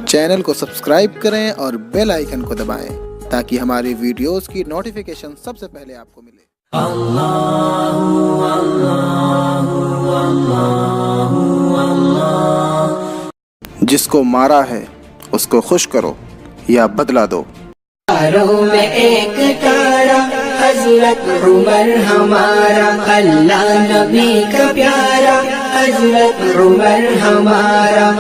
Channel کو subscribe کریں اور بیل آئیکن کو دبائیں تاکہ ہماری ویڈیوز کی نوٹیفیکیشن سب سے پہلے آپ کو ملے۔ جس کو مارا ہے اس کو خوش کرو یا بدلہ دو۔ میں ایک تارا حضرت عمر ہمارا، اللہ نبی کا پیارا حضرت عمر ہمارا۔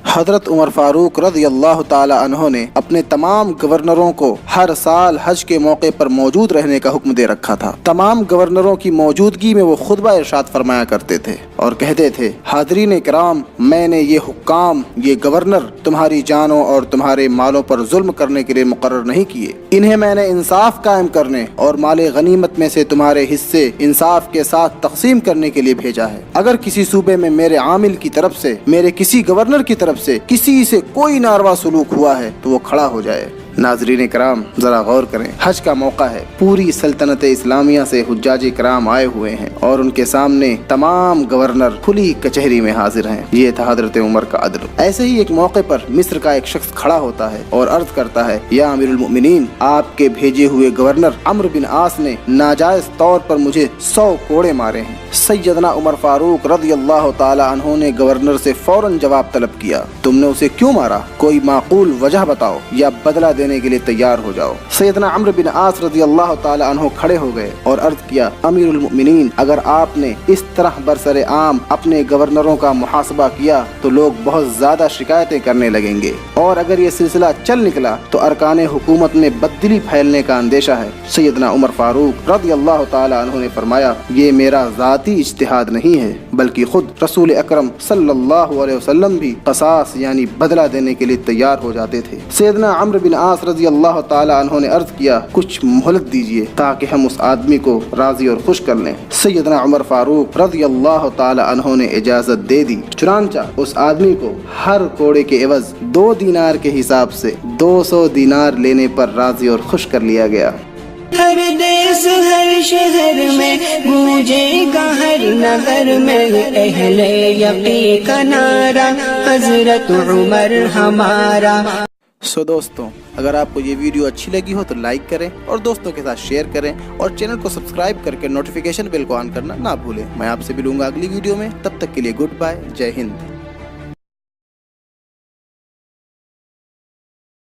حضرت عمر فاروق رضی اللہ تعالی عنہ نے اپنے تمام گورنروں کو ہر سال حج کے موقع پر موجود رہنے کا حکم دے رکھا تھا۔ تمام گورنروں کی موجودگی میں وہ خطبہ ارشاد فرمایا کرتے تھے اور کہتے تھے: حاضرین کرام، میں نے یہ حکام، یہ گورنر تمہاری جانوں اور تمہارے مالوں پر ظلم کرنے کے لیے مقرر نہیں کیے، انہیں میں نے انصاف قائم کرنے اور مال غنیمت میں سے تمہارے حصے انصاف کے ساتھ تقسیم کرنے کے لیے بھیجا ہے۔ اگر کسی صوبے میں میرے عامل کی طرف سے، میرے کسی گورنر کی طرف سے کسی سے کوئی ناروا سلوک ہوا ہے تو وہ کھڑا ہو جائے۔ ناظرین کرام، ذرا غور کریں، حج کا موقع ہے، پوری سلطنت اسلامیہ سے حجاج کرام آئے ہوئے ہیں اور ان کے سامنے تمام گورنر کھلی کچہری میں حاضر ہیں۔ یہ تھا حضرت عمر کا عدل۔ ایسے ہی ایک موقع پر مصر کا ایک شخص کھڑا ہوتا ہے اور عرض کرتا ہے: یا امیر المؤمنین، آپ کے بھیجے ہوئے گورنر عمرو بن عاص نے ناجائز طور پر مجھے 100 کوڑے مارے ہیں۔ سیدنا عمر فاروق رضی اللہ تعالی عنہ نے گورنر سے فوراً جواب طلب کیا: تم نے اسے کیوں مارا؟ کوئی معقول وجہ بتاؤ یا بدلہ دینے کے لیے تیار ہو جاؤ۔ سیدنا عمرو بن عاص رضی اللہ تعالی عنہ کھڑے ہو گئے اور عرض کیا: امیر المؤمنین، اگر آپ نے اس طرح برسر عام اپنے گورنروں کا محاسبہ کیا تو لوگ بہت زیادہ شکایتیں کرنے لگیں گے، اور اگر یہ سلسلہ چل نکلا تو ارکان حکومت میں بددلی پھیلنے کا اندیشہ ہے۔ سیدنا عمر فاروق رضی اللہ تعالی عنہ نے فرمایا: یہ میرا ذاتی اجتہاد نہیں ہے، بلکہ خود رسول اکرم صلی اللہ علیہ وسلم بھی قصاص یعنی بدلہ دینے کے لیے تیار ہو جاتے تھے۔ سیدنا عمرو بن عاص رضی اللہ تعالی عنہ نے عرض کیا: کچھ مہلت دیجیے تاکہ ہم اس آدمی کو راضی اور خوش کر لیں۔ سیدنا عمر فاروق رضی اللہ تعالی عنہ نے اجازت دے دی، چنانچہ اس آدمی کو ہر کوڑے کے عوض 2 دینار کے حساب سے 200 دینار لینے پر راضی اور خوش کر لیا گیا۔ ہر دیس ہر شہر میں گونجے گا، ہر نگر میں اہل یقین کا نعرہ حضرت عمر ہمارا۔ دوستوں، اگر آپ کو یہ ویڈیو اچھی لگی ہو تو لائک کریں اور دوستوں کے ساتھ شیئر کریں اور چینل کو سبسکرائب کر کے نوٹیفیکیشن بیل کو آن کرنا نہ بھولیں۔ میں آپ سے ملوں گا اگلی ویڈیو میں، تب تک کے لیے گڈ بائے، جے ہند۔